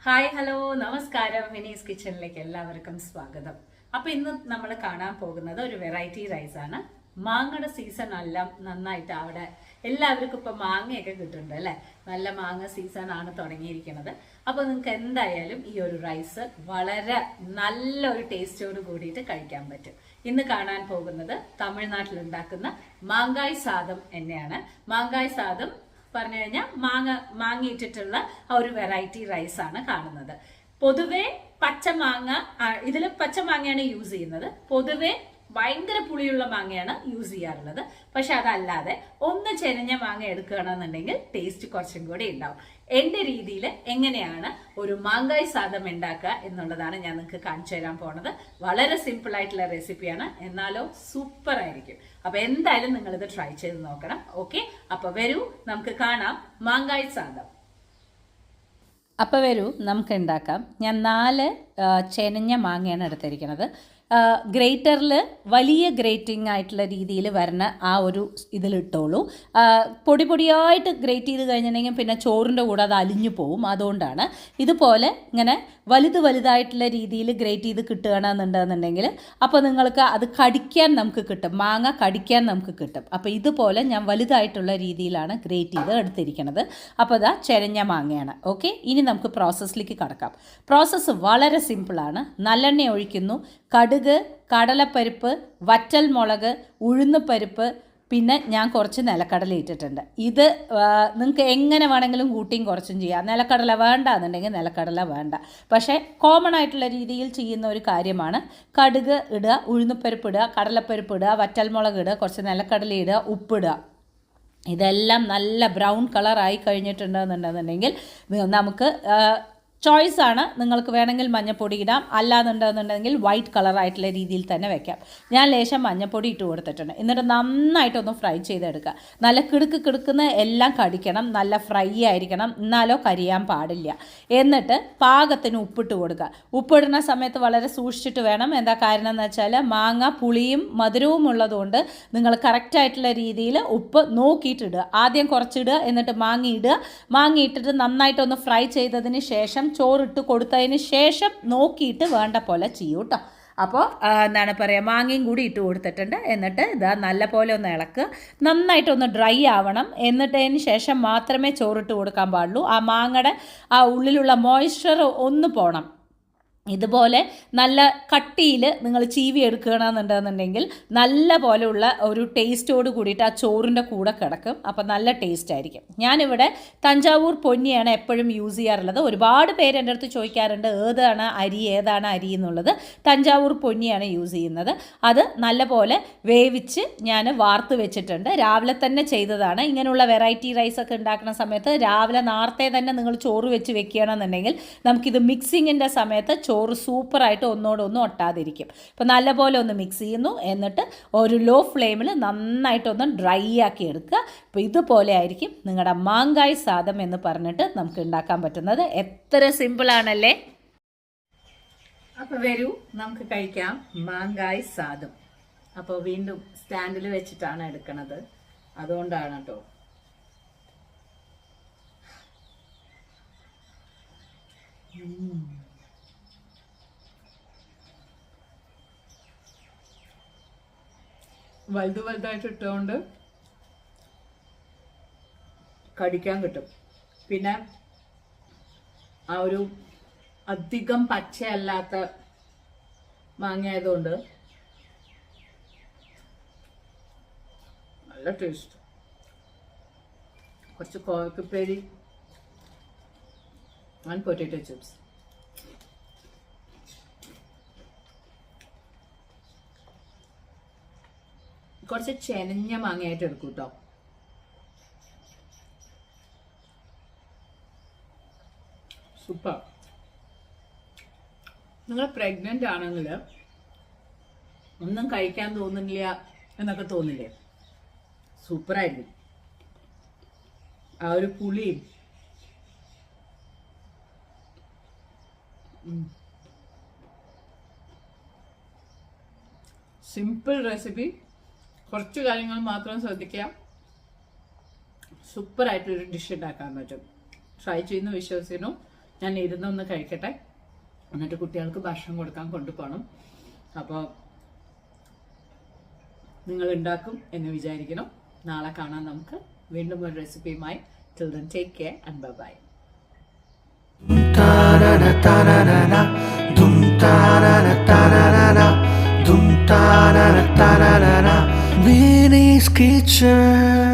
Hi hello നമസ്കാരം. മിനീസ് കിച്ചണിലേക്ക് എല്ലാവർക്കും സ്വാഗതം. അപ്പൊ ഇന്ന് നമ്മൾ കാണാൻ പോകുന്നത് ഒരു വെറൈറ്റി റൈസ് ആണ്. മാങ്ങയുടെ സീസൺ എല്ലാം നന്നായിട്ട് അവിടെ എല്ലാവർക്കും ഇപ്പൊ മാങ്ങയൊക്കെ കിട്ടുന്നുണ്ട് അല്ലെ. നല്ല മാങ്ങ സീസൺ ആണ് തുടങ്ങിയിരിക്കുന്നത്. അപ്പൊ നിങ്ങൾക്ക് എന്തായാലും ഈ ഒരു റൈസ് വളരെ നല്ലൊരു ടേസ്റ്റോട് കൂടിയിട്ട് കഴിക്കാൻ പറ്റും. ഇന്ന് കാണാൻ പോകുന്നത് തമിഴ്നാട്ടിൽ ഉണ്ടാക്കുന്ന മാങ്കായ് സാദം എന്നെയാണ്. മാങ്കായ് സാദം പറഞ്ഞു കഴിഞ്ഞാൽ മാങ്ങയിട്ടിട്ടുള്ള ആ ഒരു വെറൈറ്റി റൈസ് ആണ് കാണുന്നത്. പൊതുവെ പച്ചമാങ്ങ, ഇതിൽ പച്ചമാങ്ങയാണ് യൂസ് ചെയ്യുന്നത്. പൊതുവെ ഭയങ്കര പുളിയുള്ള മാങ്ങയാണ് യൂസ് ചെയ്യാറുള്ളത്. പക്ഷെ അതല്ലാതെ ഒന്ന് ചെനഞ്ഞ മാങ്ങ എടുക്കുകയാണെന്നുണ്ടെങ്കിൽ ടേസ്റ്റ് കുറച്ചും കൂടി ഉണ്ടാവും. എന്റെ രീതിയിൽ എങ്ങനെയാണ് ഒരു മാങ്കായ് സാദം ഉണ്ടാക്കുക എന്നുള്ളതാണ് ഞാൻ നിങ്ങൾക്ക് കാണിച്ചു തരാൻ പോണത്. വളരെ സിമ്പിൾ ആയിട്ടുള്ള റെസിപ്പിയാണ്, എന്നാലോ സൂപ്പർ ആയിരിക്കും. അപ്പൊ എന്തായാലും നിങ്ങൾ ഇത് ട്രൈ ചെയ്ത് നോക്കണം. ഓക്കെ, അപ്പൊ വരൂ നമുക്ക് കാണാം മാങ്കായ് സാദം. അപ്പോൾ വരൂ നമുക്ക് ഉണ്ടാക്കാം. ഞാൻ 4 ചെനഞ്ഞ മാങ്ങയാണ് എടുത്തിരിക്കുന്നത്. ഗ്രേറ്ററിൽ വലിയ ഗ്രേറ്റിംഗ് ആയിട്ടുള്ള രീതിയിൽ വരുന്ന ആ ഒരു ഇതിലിട്ടോളൂ. പൊടി പൊടിയായിട്ട് ഗ്രേറ്റ് ചെയ്ത് കഴിഞ്ഞിട്ടുണ്ടെങ്കിൽ പിന്നെ ചോറിൻ്റെ കൂടെ അത് അലിഞ്ഞു പോവും. അതുകൊണ്ടാണ് ഇതുപോലെ ഇങ്ങനെ വലുതായിട്ടുള്ള രീതിയിൽ ഗ്രേറ്റ് ചെയ്ത് കിട്ടുകയാണെന്നുണ്ടെന്നുണ്ടെങ്കിൽ അപ്പോൾ നിങ്ങൾക്ക് അത് കടിക്കാൻ നമുക്ക് കിട്ടും, മാങ്ങ കടിക്കാൻ നമുക്ക് കിട്ടും. അപ്പോൾ ഇതുപോലെ ഞാൻ വലുതായിട്ടുള്ള രീതിയിലാണ് ഗ്രേറ്റ് ചെയ്ത് എടുത്തിരിക്കുന്നത്. അപ്പോൾ ഇതാ ചെരഞ്ഞ മാങ്ങയാണ്. ഓക്കെ, ഇനി നമുക്ക് പ്രോസസ്സിലേക്ക് കടക്കാം. പ്രോസസ്സ് വളരെ സിമ്പിളാണ്. നല്ലെണ്ണ ഒഴിക്കുന്നു, കടുക്, കടലപ്പരിപ്പ്, വറ്റൽ മുളക്, ഉഴുന്നുപരിപ്പ്, പിന്നെ ഞാൻ കുറച്ച് നിലക്കടല ഇട്ടിട്ടുണ്ട്. ഇത് നിങ്ങൾക്ക് എങ്ങനെ വേണമെങ്കിലും കൂട്ടിയും കുറച്ചും ചെയ്യാം. നിലക്കടല വേണ്ട എന്നുണ്ടെങ്കിൽ നിലക്കടല വേണ്ട. പക്ഷേ കോമൺ ആയിട്ടുള്ള രീതിയിൽ ചെയ്യുന്ന ഒരു കാര്യമാണ്. കടുക് ഇടുക, ഉഴുന്നുപരിപ്പ് ഇടുക, കടലപ്പരിപ്പ് ഇടുക, വറ്റൽമുളക് ഇടുക, കുറച്ച് നിലക്കടല ഇടുക, ഉപ്പിടുക. ഇതെല്ലാം നല്ല ബ്രൗൺ കളറായി കഴിഞ്ഞിട്ടുണ്ടെന്നുണ്ടെന്നുണ്ടെങ്കിൽ നമുക്ക് ചോയ്സാണ്. നിങ്ങൾക്ക് വേണമെങ്കിൽ മഞ്ഞൾപ്പൊടി ഇടാം, അല്ലാന്നുണ്ടെന്നുണ്ടെങ്കിൽ വൈറ്റ് കളറായിട്ടുള്ള രീതിയിൽ തന്നെ വെക്കാം. ഞാൻ ലേശം മഞ്ഞൾപ്പൊടി ഇട്ട് കൊടുത്തിട്ടുണ്ട്. എന്നിട്ട് നന്നായിട്ടൊന്ന് ഫ്രൈ ചെയ്തെടുക്കുക. നല്ല കിടുക്കുന്ന എല്ലാം കടിക്കണം, നല്ല ഫ്രൈ ആയിരിക്കണം, എന്നാലോ കരിയാൻ പാടില്ല. എന്നിട്ട് പാകത്തിന് ഉപ്പിട്ട് കൊടുക്കുക. ഉപ്പിടുന്ന സമയത്ത് വളരെ സൂക്ഷിച്ചിട്ട് വേണം. എന്താ കാരണം എന്ന് വെച്ചാൽ മാങ്ങ പുളിയും മധുരവും ഉള്ളതുകൊണ്ട് നിങ്ങൾ കറക്റ്റായിട്ടുള്ള രീതിയിൽ ഉപ്പ് നോക്കിയിട്ടിടുക. ആദ്യം കുറച്ചിടുക, എന്നിട്ട് മാങ്ങ ഇട്ടിട്ട് നന്നായിട്ടൊന്ന് ഫ്രൈ ചെയ്തതിന് ശേഷം ചോറിട്ട് കൊടുത്തതിന് ശേഷം നോക്കിയിട്ട് വേണ്ട പോലെ ചെയ്യൂ കേട്ടോ. അപ്പോൾ എന്താണ് പറയുക, മാങ്ങയും കൂടി ഇട്ട് കൊടുത്തിട്ടുണ്ട്. എന്നിട്ട് ഇതാ നല്ല പോലെ ഒന്ന് ഇളക്കുക. നന്നായിട്ടൊന്ന് ഡ്രൈ ആവണം. എന്നിട്ടതിന് ശേഷം മാത്രമേ ചോറിട്ട് കൊടുക്കാൻ പാടുള്ളൂ. ആ മാങ്ങയുടെ ആ ഉള്ളിലുള്ള മോയ്സ്ചർ ഒന്ന് പോകണം. ഇതുപോലെ നല്ല കട്ടിയിൽ നിങ്ങൾ ചീവി എടുക്കുകയാണെന്നുണ്ടെന്നുണ്ടെങ്കിൽ നല്ല പോലെയുള്ള ഒരു ടേസ്റ്റോട് കൂടിയിട്ട് ആ ചോറിൻ്റെ കൂടെ കിടക്കും. അപ്പോൾ നല്ല ടേസ്റ്റ് ആയിരിക്കും. ഞാനിവിടെ തഞ്ചാവൂർ പൊന്നിയാണ് എപ്പോഴും യൂസ് ചെയ്യാറുള്ളത്. ഒരുപാട് പേര് എൻ്റെ അടുത്ത് ചോദിക്കാറുണ്ട് ഏതാണ് അരി എന്നുള്ളത്. തഞ്ചാവൂർ പൊന്നിയാണ് യൂസ് ചെയ്യുന്നത്. അത് നല്ല പോലെ വേവിച്ച് ഞാൻ വാർത്ത് വെച്ചിട്ടുണ്ട്. രാവിലെ തന്നെ ചെയ്തതാണ്. ഇങ്ങനെയുള്ള വെറൈറ്റി റൈസൊക്കെ ഉണ്ടാക്കുന്ന സമയത്ത് രാവിലെ നേരത്തെ തന്നെ നിങ്ങൾ ചോറ് വെച്ച് വെക്കുകയാണെന്നുണ്ടെങ്കിൽ നമുക്കിത് മിക്സിങ്ങിൻ്റെ സമയത്ത് ചോറ് സൂപ്പറായിട്ട് ഒന്നോടൊന്നും ഒട്ടാതിരിക്കും. അപ്പോൾ നല്ലപോലെ ഒന്ന് മിക്സ് ചെയ്യുന്നു. എന്നിട്ട് ഒരു ലോ ഫ്ലെയിമിൽ നന്നായിട്ടൊന്ന് ഡ്രൈ ആക്കി എടുക്കുക. അപ്പോൾ ഇതുപോലെ ആയിരിക്കും നിങ്ങളുടെ മാങ്കായ് സാദം എന്ന് പറഞ്ഞിട്ട് നമുക്ക് ഉണ്ടാക്കാൻ പറ്റുന്നത്. എത്ര സിമ്പിളാണല്ലേ. അപ്പോൾ വരൂ നമുക്ക് കഴിക്കാം മാങ്കായ് സാദം. അപ്പോൾ വീണ്ടും സ്റ്റാൻഡിൽ വെച്ചിട്ടാണ് എടുക്കുന്നത്, അതുകൊണ്ടാണ് കേട്ടോ. വലുതായിട്ട് ഇട്ടുകൊണ്ട് കടിക്കാൻ കിട്ടും. പിന്നെ ആ ഒരു അധികം പച്ചയല്ലാത്ത മാങ്ങ ആയതുകൊണ്ട് നല്ല ടേസ്റ്റ്. കുറച്ച് കോവക്കപ്പേരി ആൻഡ് പൊട്ടാറ്റോ ചിപ്സ്. കുറച്ച് ചെനഞ്ഞ മാങ്ങയായിട്ട് എടുക്കും കേട്ടോ. സൂപ്പർ. നിങ്ങൾ പ്രഗ്നന്റ് ആണെങ്കിൽ ഒന്നും കഴിക്കാൻ തോന്നുന്നില്ല എന്നൊക്കെ തോന്നില്ലേ, സൂപ്പറായിരിക്കും. ആ ഒരു പുളിയും സിമ്പിൾ റെസിപ്പി. കുറച്ച് കാര്യങ്ങൾ മാത്രം ശ്രദ്ധിക്കുക. സൂപ്പറായിട്ടൊരു ഡിഷ് ഉണ്ടാക്കാൻ പറ്റും. ട്രൈ ചെയ്യുന്നു വിശ്വസിക്കുന്നു. ഞാൻ ഇരുന്നൊന്ന് കഴിക്കട്ടെ, എന്നിട്ട് കുട്ടികൾക്ക് ഭക്ഷണം കൊടുക്കാൻ കൊണ്ടുപോകണം. അപ്പോൾ നിങ്ങൾ ഉണ്ടാക്കും എന്ന് വിചാരിക്കണം. നാളെ കാണാം നമുക്ക് വീണ്ടും ഒരു റെസിപ്പിയുമായി. Till then take care and bye bye. Vinny's Kitchen.